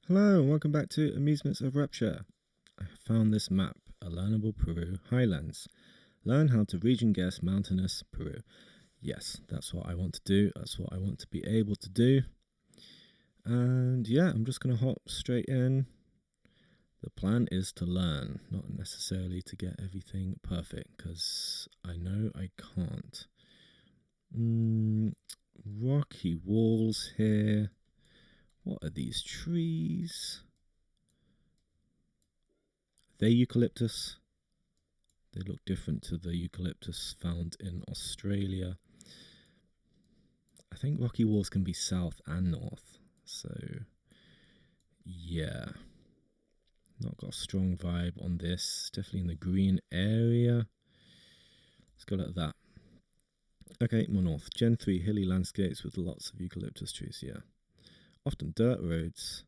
Hello and welcome back to Amusements of Rapture. I have found this map, a learnable Peru highlands. Learn how to region guess mountainous Peru. Yes, that's what I want to do. That's what I want to be able to do. And yeah, I'm just going to hop straight in. The plan is to learn, not necessarily to get everything perfect, because I know I can't. Rocky walls here. What are these trees? They eucalyptus. They look different to the eucalyptus found in Australia. I think rocky walls can be south and north. So, yeah. Not got a strong vibe on this. Definitely in the green area. Let's go like that. Okay, more north. Gen 3 hilly landscapes with lots of eucalyptus trees, yeah. Often dirt roads.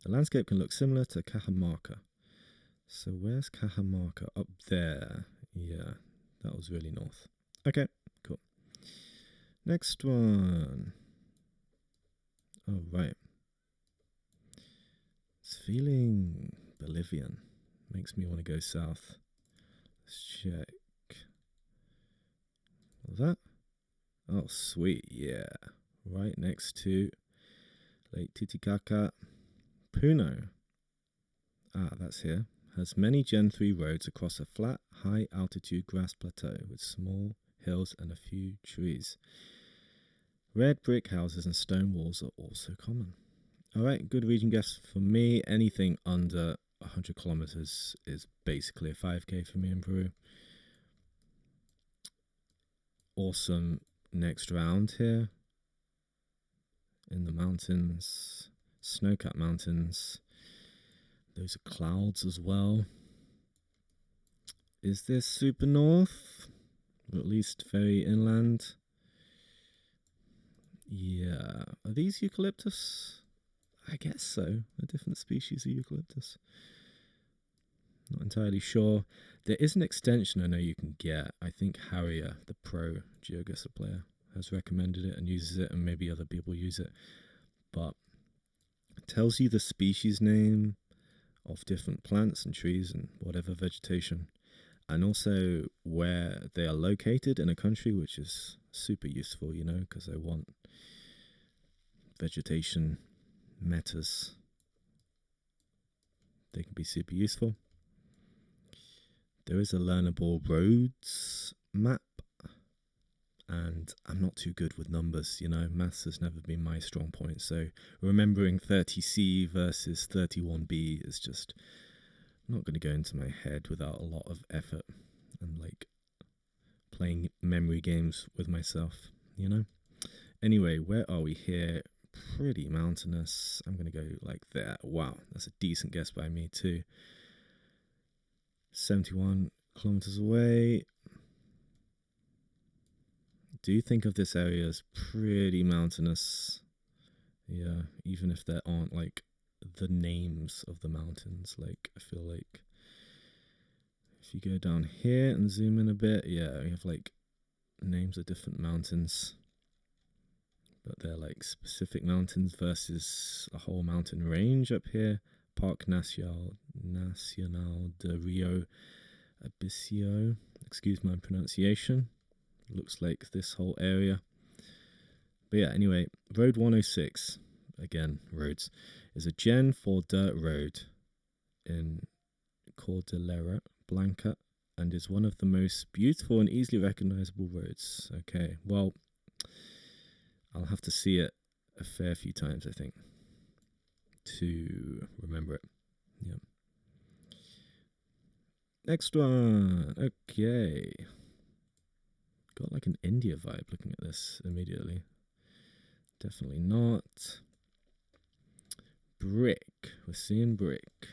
The landscape can look similar to Cajamarca. So where's Cajamarca? Up there. Yeah, that was really north. Okay, cool. Next one. Oh, right. It's feeling Bolivian. Makes me want to go south. Let's check. What's that? Oh, sweet. Yeah. Right next to Lake Titicaca. Puno. Ah, that's here. Has many Gen 3 roads across a flat, high altitude grass plateau with small hills and a few trees. Red brick houses and stone walls are also common. Alright, good region guess for me. Anything under 100 kilometers is basically a 5k for me in Peru. Awesome next round here in the mountains, snow-capped mountains. Those are clouds as well. Is this super north? Or at least very inland? Yeah. Are these eucalyptus? I guess so. A different species of eucalyptus. Not entirely sure. There is an extension I know you can get. I think Harrier, the pro GeoGuessr player, has recommended it and uses it, and maybe other people use it. But it tells you the species name of different plants and trees and whatever vegetation, and also where they are located in a country, which is super useful, you know, because I want vegetation metas. They can be super useful. There is a learnable roads map, and I'm not too good with numbers, you know, maths has never been my strong point, so remembering 30C versus 31B is just not going to go into my head without a lot of effort and like playing memory games with myself, you know? Anyway, where are we here? Pretty mountainous. I'm going to go like that. Wow, that's a decent guess by me too. 71 kilometers away. Do you think of this area as pretty mountainous? Yeah, even if there aren't like the names of the mountains. Like, I feel like if you go down here and zoom in a bit, yeah, we have like names of different mountains, but they're like specific mountains versus a whole mountain range up here. Parque Nacional de Rio Abicio. Excuse my pronunciation. Looks like this whole area. But yeah, anyway, Road 106, again, roads, is a Gen 4 dirt road in Cordillera Blanca and is one of the most beautiful and easily recognizable roads. Okay, well, I'll have to see it a fair few times, I think, to remember it. Yeah. Next one. Okay. Got like an India vibe looking at this immediately. Definitely not. Brick. We're seeing brick.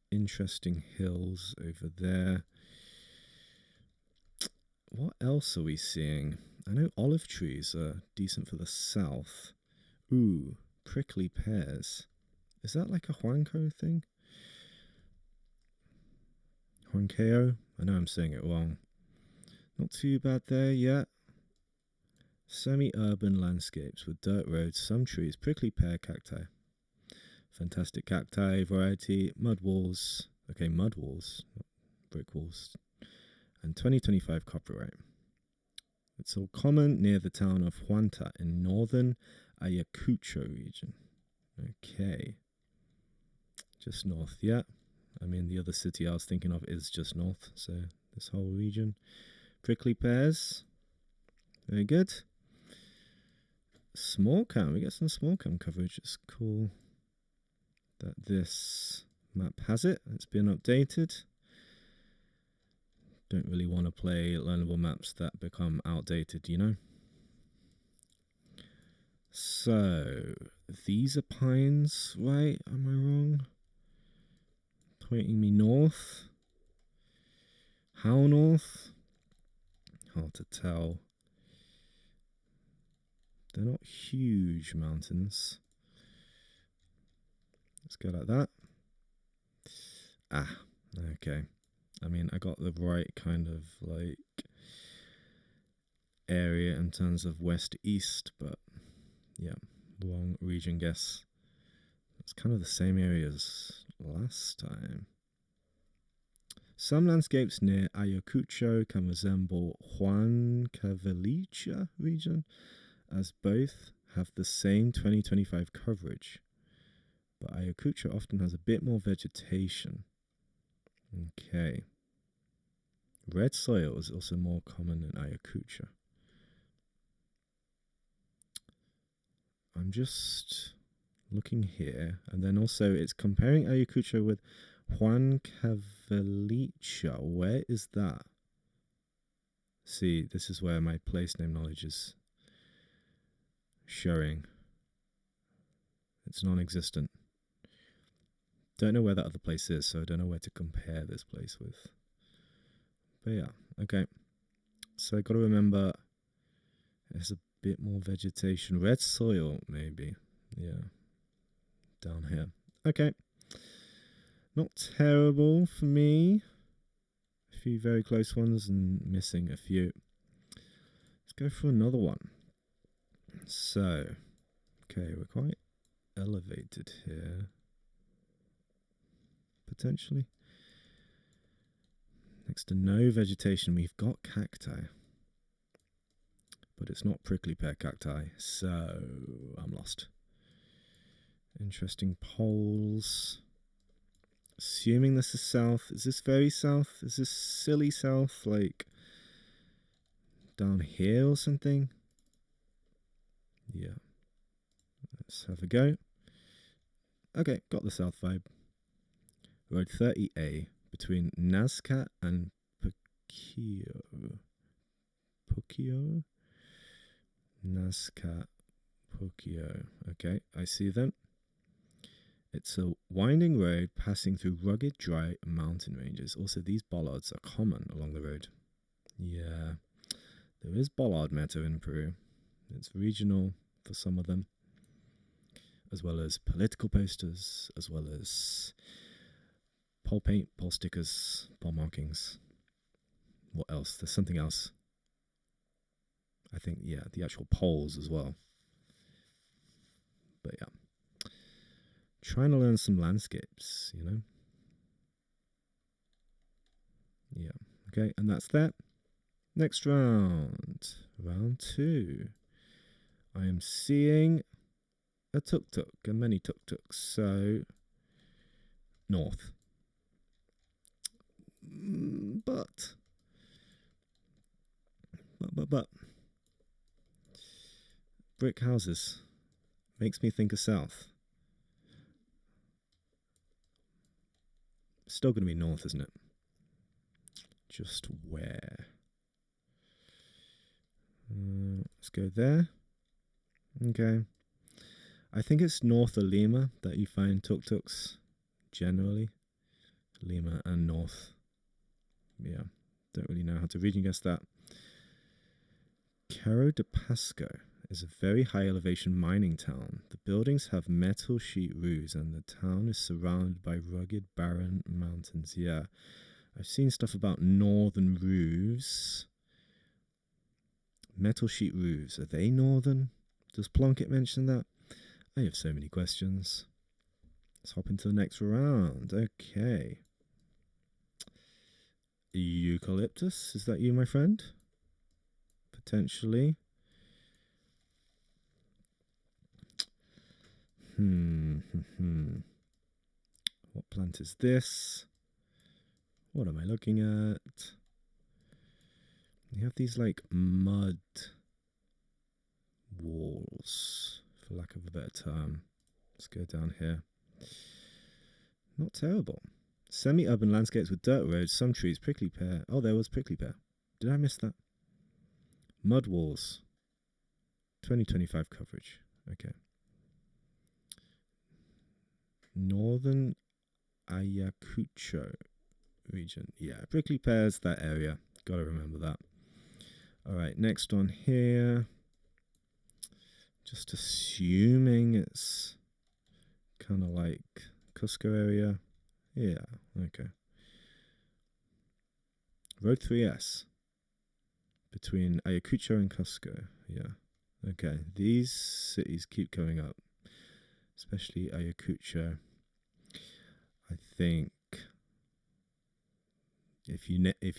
Interesting hills over there. What else are we seeing? I know olive trees are decent for the south. Ooh, prickly pears. Is that like a Huanco thing? Huancayo? I know I'm saying it wrong. Not too bad there yet. semi-urban landscapes with dirt roads, some trees, prickly pear cacti. Fantastic cacti variety, mud walls. Okay, mud walls, not brick walls. And 2025 copyright. It's all common near the town of Huanta in northern Ayacucho region. Okay. Just north, yeah. I mean, the other city I was thinking of is just north, so this whole region. Prickly pears. Very good. Small cam. We get some small cam coverage. It's cool that this map has it. It's been updated. Don't really want to play learnable maps that become outdated, you know? So, these are pines, right? Am I wrong? Pointing me north. How north? Hard to tell. They're not huge mountains. Let's go like that. Ah, okay. I mean, I got the right kind of like area in terms of west-east, but yeah, wrong region guess. It's kind of the same area as last time. Some landscapes near Ayacucho can resemble Huancavelica region, as both have the same 2025 coverage, but Ayacucho often has a bit more vegetation. Okay. Red soil is also more common in Ayacucho. I'm just looking here, and then also it's comparing Ayacucho with Huancavelica. Where is that? See, this is where my place name knowledge is showing. It's non-existent. Don't know where that other place is, so I don't know where to compare this place with. But yeah, okay. So I got to remember there's a bit more vegetation. Red soil, maybe. Yeah. Down here. Okay. Not terrible for me. A few very close ones and missing a few. Let's go for another one. So, okay, we're quite elevated here. Potentially. Next to no vegetation, we've got cacti. But it's not prickly pear cacti, so I'm lost. Interesting poles. Assuming this is south. Is this very south? Is this silly south? Like down here or something? Yeah. Let's have a go. Okay, got the south vibe. Road 30A between Nazca and Puquio. Puquio? Nazca, Puquio. Okay, I see them. It's a winding road passing through rugged, dry mountain ranges. Also, these bollards are common along the road. Yeah, there is bollard meta in Peru. It's regional for some of them, as well as political posters, as well as pole paint, pole stickers, pole markings. What else? There's something else. I think, yeah, the actual poles as well. But yeah. Trying to learn some landscapes, you know? Yeah. Okay, and that's that. Next round. Round 2. I am seeing a tuk-tuk and many tuk-tuks. So, north. But. Brick houses. Makes me think of south. Still going to be north, isn't it? Just where? Let's go there. Okay. I think it's north of Lima that you find tuk-tuks, generally. Lima and north. Yeah, don't really know how to region guess that. Cerro de Pasco is a very high elevation mining town. The buildings have metal sheet roofs and the town is surrounded by rugged, barren mountains. Yeah, I've seen stuff about northern roofs. Metal sheet roofs, are they northern? Does Plunkett mention that? I have so many questions. Let's hop into the next round. Okay. Eucalyptus, is that you, my friend? Potentially. What plant is this? What am I looking at? You have these like mud walls, for lack of a better term. Let's go down here. Not terrible. Semi-urban landscapes with dirt roads, some trees, prickly pear. Oh, there was prickly pear. Did I miss that? Mud walls. 2025 coverage. Okay. Northern Ayacucho region. Yeah, prickly pears, that area. Gotta remember that. Alright, next one here. Just assuming it's kind of like Cusco area. Yeah, okay. Road 3S. Between Ayacucho and Cusco. Yeah. Okay, these cities keep going up. Especially Ayacucho. I think if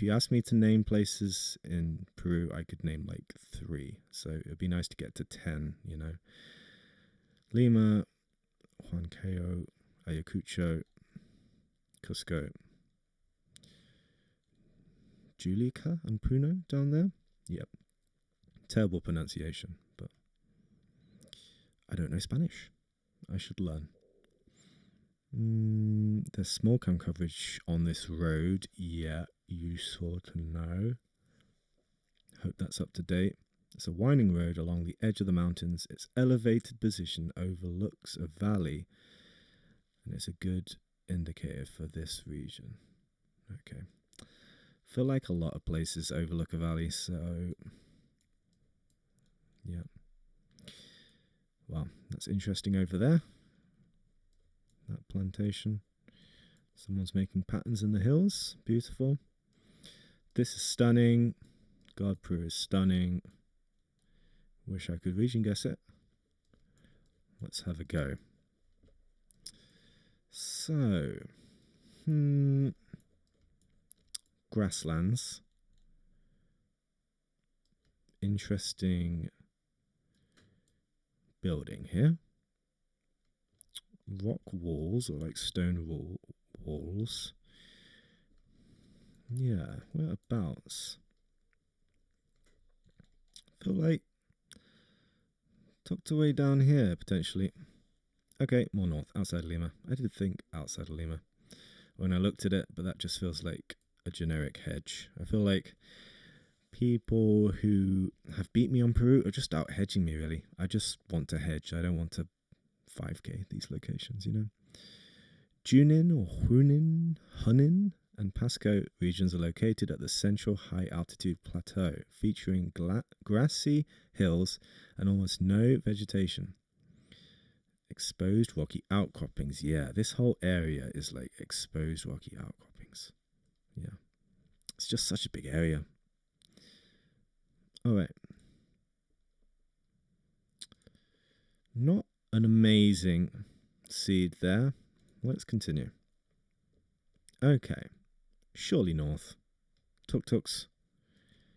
you ask me to name places in Peru, I could name like 3. So it'd be nice to get to 10, you know. Lima, Huancayo, Ayacucho, Cusco, Julica and Puno down there. Yep. Terrible pronunciation, but I don't know Spanish. I should learn. There's small cam coverage on this road. Yeah, you sort of know. Hope that's up to date. It's a winding road along the edge of the mountains. Its elevated position overlooks a valley, and it's a good indicator for this region. Okay. Feel like a lot of places overlook a valley, so yeah. Well, that's interesting over there. That plantation. Someone's making patterns in the hills. Beautiful. This is stunning. God, Peru is stunning. Wish I could region guess it. Let's have a go. So, grasslands. Interesting building here. Rock walls, or like stone walls. Yeah, whereabouts? Feel like tucked away down here, potentially. Okay, more north, outside Lima. I did think outside of Lima when I looked at it, but that just feels like a generic hedge. I feel like people who have beat me on Peru are just out hedging me, really. I just want to hedge. I don't want to 5k these locations, you know. Junin or Hunin and Pasco regions are located at the central high altitude plateau, featuring grassy hills and almost no vegetation. Exposed rocky outcroppings. Yeah, this whole area is like exposed rocky outcroppings. Yeah, it's just such a big area. All right. Not an amazing seed there. Let's continue. Okay. Surely north. Tuk-tuks.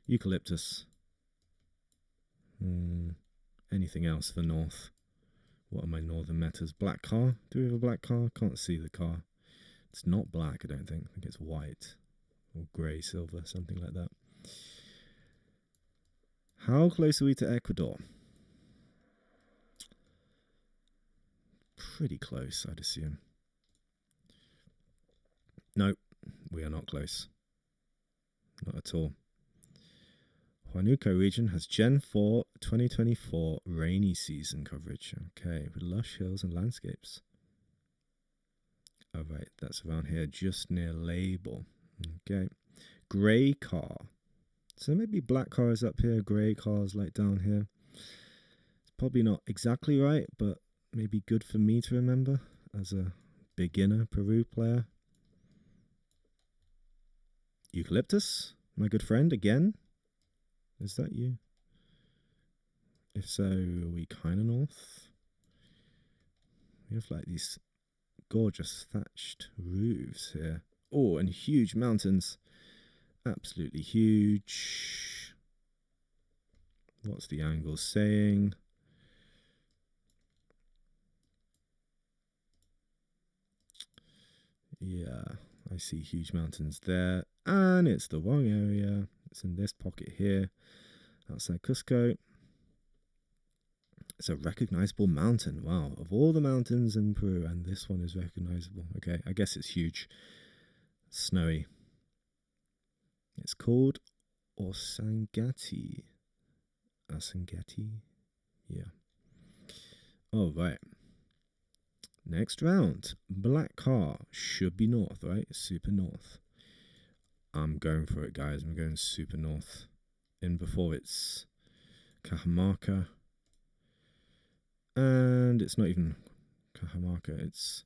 Eucalyptus. Anything else for north? What are my northern metas? Black car? Do we have a black car? Can't see the car. It's not black, I don't think. I think it's white. Or grey, silver, something like that. How close are we to Ecuador? Pretty close, I'd assume. No, we are not close. Not at all. Huánuco region has Gen 4 2024 rainy season coverage. Okay, with lush hills and landscapes. Alright, that's around here, just near Label. Okay. Grey car. So maybe black cars up here, grey cars like down here. It's probably not exactly right, but maybe good for me to remember as a beginner Peru player. Eucalyptus, my good friend, again. Is that you? If so, are we kind of north? We have like these gorgeous thatched roofs here. Oh, and huge mountains. Absolutely huge. What's the angle saying? Yeah, I see huge mountains there. And it's the wrong area. It's in this pocket here, outside Cusco. It's a recognizable mountain. Wow, of all the mountains in Peru, and this one is recognizable. Okay, I guess it's huge. Snowy. It's called Osangati. Osangati? Yeah. Oh, right. Next round. Black car. Should be north, right? Super north. I'm going for it, guys. I'm going super north. In before it's Cajamarca. And it's not even Cajamarca. It's...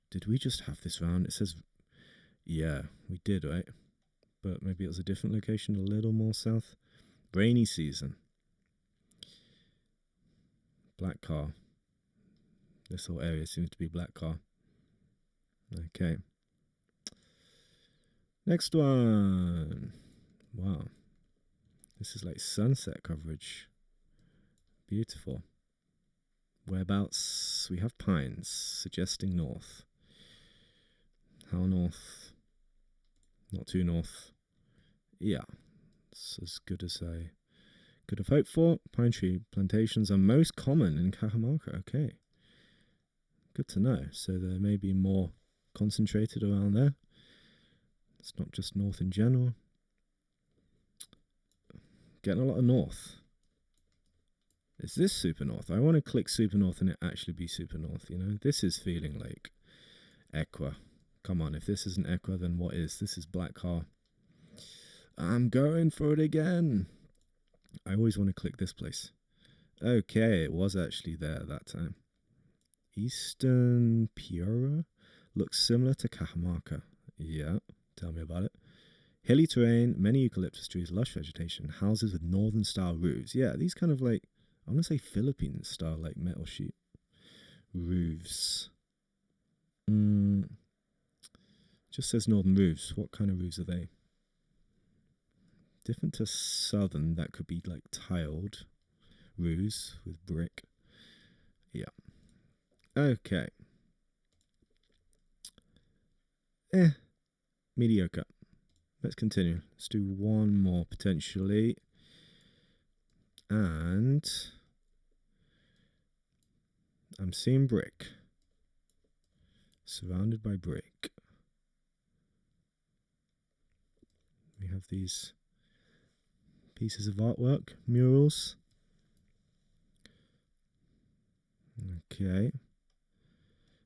Did we just have this round? It says... Yeah, we did, right? But maybe it was a different location, a little more south. Rainy season. Black car. This whole area seems to be black car. Okay. Next one. Wow. This is like sunset coverage. Beautiful. Whereabouts? We have pines, suggesting north. How north? Not too north. Yeah. It's as good as I could have hoped for. Pine tree plantations are most common in Cajamarca. Okay. Good to know. So there may be more concentrated around there. It's not just north in general. Getting a lot of north. Is this super north? I want to click super north and it actually be super north, you know? This is feeling like Equa. Come on, if this isn't Equa, then what is? This is Black Car. I'm going for it again. I always want to click this place. Okay, it was actually there that time. Eastern Piura looks similar to Cajamarca. Yeah, tell me about it. Hilly terrain, many eucalyptus trees, lush vegetation, houses with northern style roofs. Yeah, these kind of like, I want to say Philippine style, like metal sheet roofs. Just says northern roofs. What kind of roofs are they? Different to southern, that could be like tiled roofs with brick. Yeah. Okay. Mediocre. Let's continue. Let's do one more potentially. And I'm seeing brick. Surrounded by brick. We have these pieces of artwork, murals. Okay.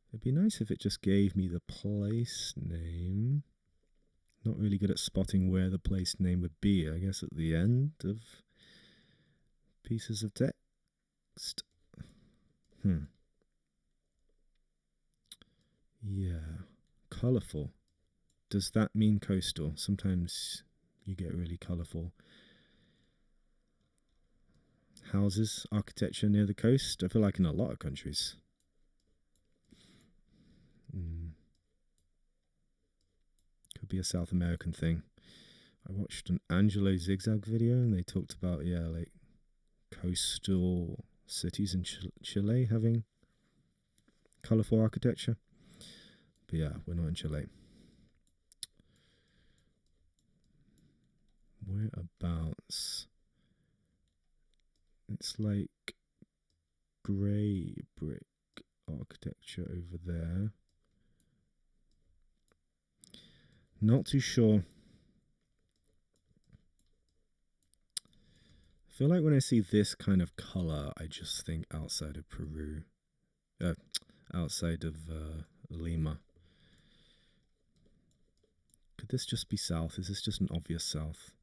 It'd be nice if it just gave me the place name. Not really good at spotting where the place name would be. I guess at the end of pieces of text. Yeah. Colourful. Does that mean coastal? Sometimes you get really colourful houses, architecture near the coast. I feel like in a lot of countries. Could be a South American thing. I watched an Angelo Zigzag video and they talked about, yeah, like coastal cities in Chile having colourful architecture. But yeah, we're not in Chile. Whereabouts? It's like grey brick architecture over there. Not too sure. I feel like when I see this kind of colour, I just think outside of Peru. Outside of Lima. Could this just be south? Is this just an obvious south?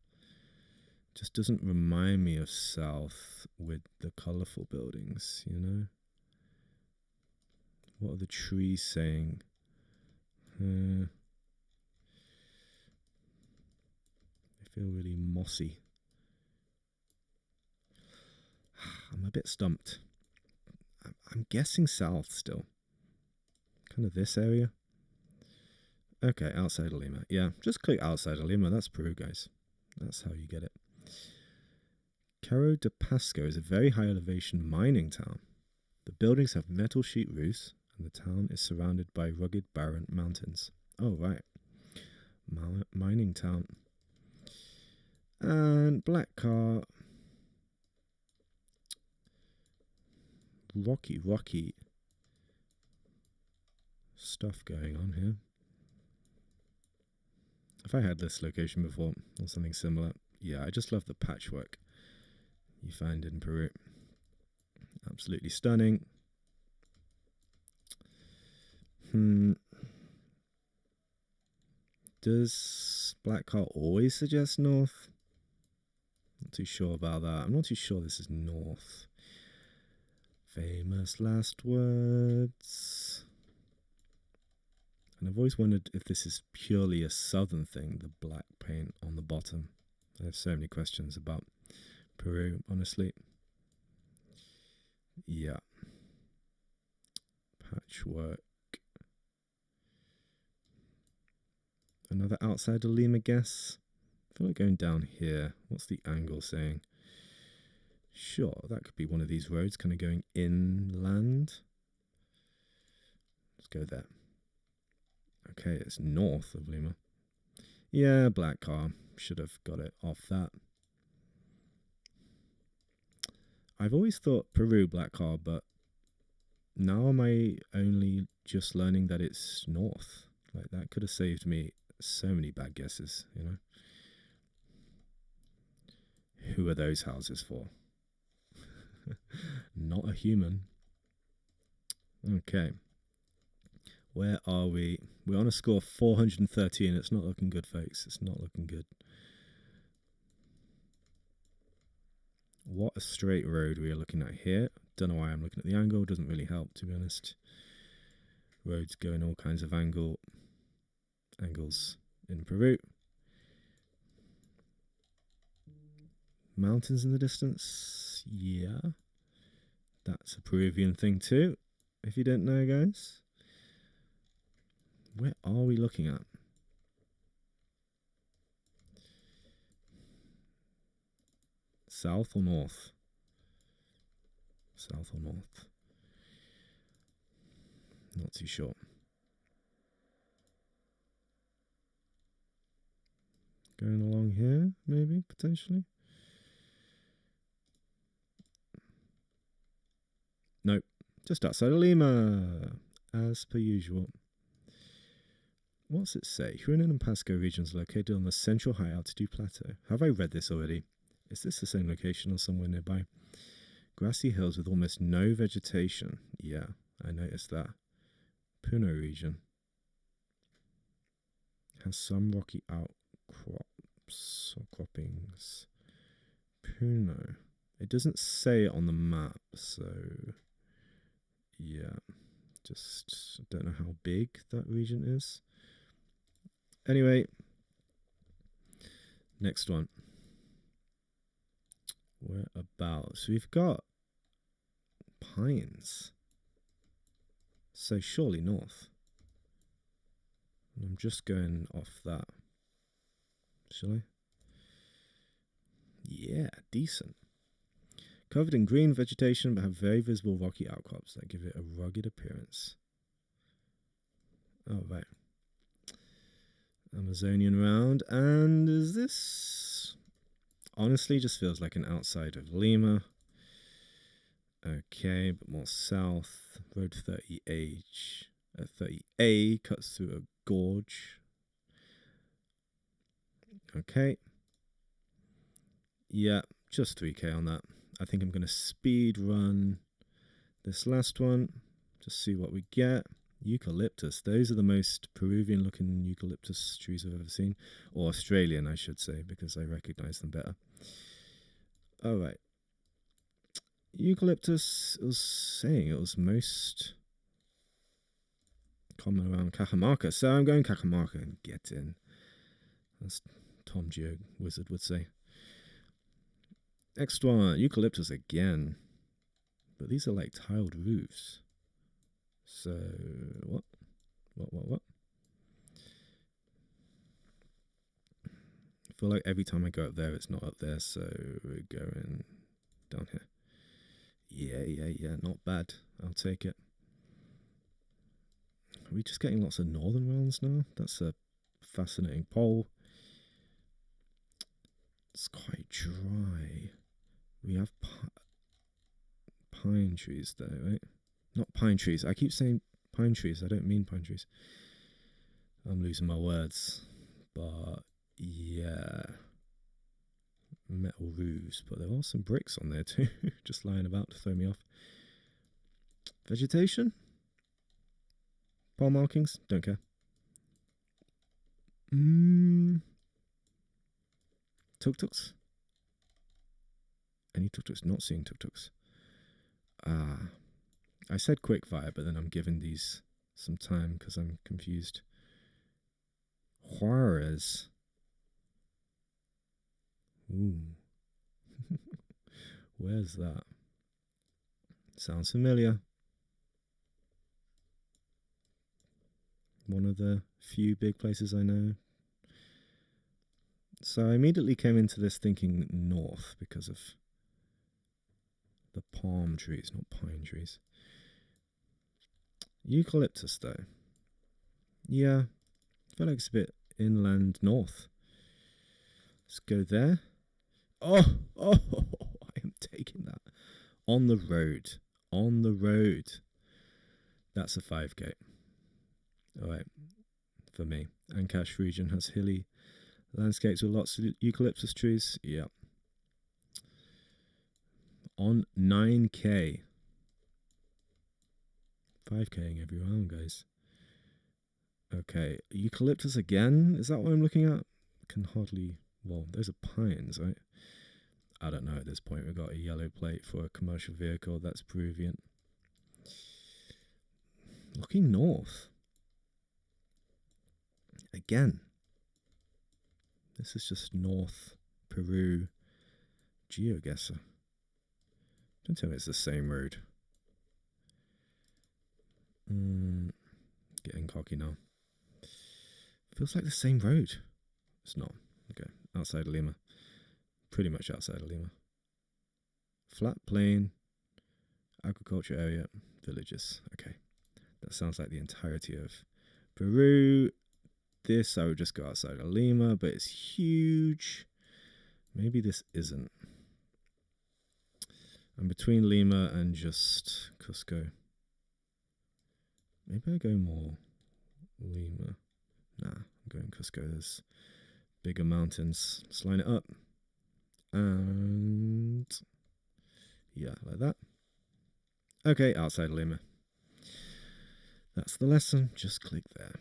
Just doesn't remind me of south with the colourful buildings, you know? What are the trees saying? They feel really mossy. I'm a bit stumped. I'm guessing south still. Kind of this area. Okay, outside of Lima. Yeah, just click outside of Lima. That's Peru, guys. That's how you get it. Cerro de Pasco is a very high elevation mining town. The buildings have metal sheet roofs, and the town is surrounded by rugged, barren mountains. Oh, right. Mining town. And black car. Rocky stuff going on here. If I had this location before, or something similar, yeah, I just love the patchwork you find in Peru. Absolutely stunning. Does black car always suggest north? Not too sure about that. I'm not too sure this is north. Famous last words. And I've always wondered if this is purely a southern thing, the black paint on the bottom. I have so many questions about Peru, honestly. Yeah. Patchwork. Another outside of Lima guess. I feel like going down here. What's the angle saying? Sure, that could be one of these roads kind of going inland. Let's go there. Okay, it's north of Lima. Yeah, black car. Should have got it off that. I've always thought Peru black car, but now am I only just learning that it's north? Like, that could have saved me so many bad guesses, you know? Who are those houses for? Not a human. Okay. Where are we? We're on a score of 413. It's not looking good, folks. It's not looking good. What a straight road we are looking at here. Don't know why I'm looking at the angle. Doesn't really help, to be honest. Roads go in all kinds of angles in Peru. Mountains in the distance. Yeah. That's a Peruvian thing too, if you didn't know, guys. Where are we looking at? South or north? South or north? Not too sure. Going along here, maybe, potentially? Nope. Just outside of Lima, as per usual. What's it say? Hunan and Pasco regions located on the central high altitude plateau. Have I read this already? Is this the same location or somewhere nearby? Grassy hills with almost no vegetation. Yeah, I noticed that. Puno region has some rocky outcrops or croppings. Puno. It doesn't say it on the map, so yeah, just don't know how big that region is. Anyway, next one. Whereabouts? We've got pines. So surely north. And I'm just going off that. Shall I? Yeah, decent. Covered in green vegetation but have very visible rocky outcrops that give it a rugged appearance. Oh, right. Amazonian round. And is this... Honestly, just feels like an outside of Lima. Okay, but more south. Road 30A cuts through a gorge. Okay. Yeah, just 3k on that. I think I'm going to speed run this last one. Just see what we get. Eucalyptus. Those are the most Peruvian looking eucalyptus trees I've ever seen. Or Australian, I should say, because I recognize them better. Alright. Eucalyptus, it was saying it was most common around Cajamarca. So I'm going Cajamarca and get in. As Tom Geo Wizard would say. Next one, eucalyptus again. But these are like tiled roofs. So, what? What? I feel like every time I go up there, it's not up there, so we're going down here. Yeah, not bad. I'll take it. Are we just getting lots of northern rounds now? That's a fascinating poll. It's quite dry. We have pine trees though, right? Not pine trees. I keep saying pine trees. I don't mean pine trees. I'm losing my words. But yeah. Metal roofs. But there are some bricks on there too. Just lying about to throw me off. Vegetation? Pole markings? Don't care. Tuk-tuks? Any tuk-tuks? Not seeing tuk-tuks. I said quick fire, but then I'm giving these some time because I'm confused. Juarez. Ooh. Where's that? Sounds familiar. One of the few big places I know. So I immediately came into this thinking north because of the palm trees, not pine trees. Eucalyptus, though. Yeah, I feel like it's a bit inland north. Let's go there. Oh, I am taking that. On the road. On the road. That's a 5k. Alright, for me. Ancash region has hilly landscapes with lots of eucalyptus trees. Yeah. On 9k. 5k'ing every round, guys. Okay, eucalyptus again? Is that what I'm looking at? Can hardly... Well, those are pines, right? I don't know at this point. We've got a yellow plate for a commercial vehicle. That's Peruvian. Looking north. Again. This is just North Peru GeoGuessr. Don't tell me it's the same road. Getting cocky now. Feels like the same road. It's not. Okay, outside of Lima. Pretty much outside of Lima. Flat plain, agriculture area, villages. Okay, that sounds like the entirety of Peru. This I would just go outside of Lima, but it's huge. Maybe this isn't. I'm between Lima and just Cusco. Maybe I go more Lima. Nah, I'm going Cusco. There's bigger mountains. Let's line it up. And yeah, like that. Okay, outside of Lima. That's the lesson. Just click there.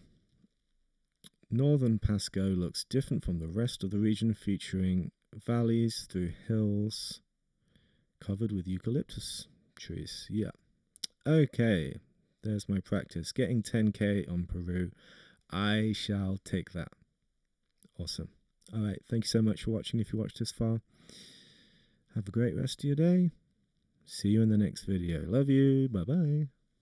Northern Pasco looks different from the rest of the region, featuring valleys through hills covered with eucalyptus trees. Yeah. Okay, there's my practice. Getting 10k on Peru. I shall take that. Awesome. All right, thank you so much for watching if you watched this far. Have a great rest of your day. See you in the next video. Love you. Bye-bye.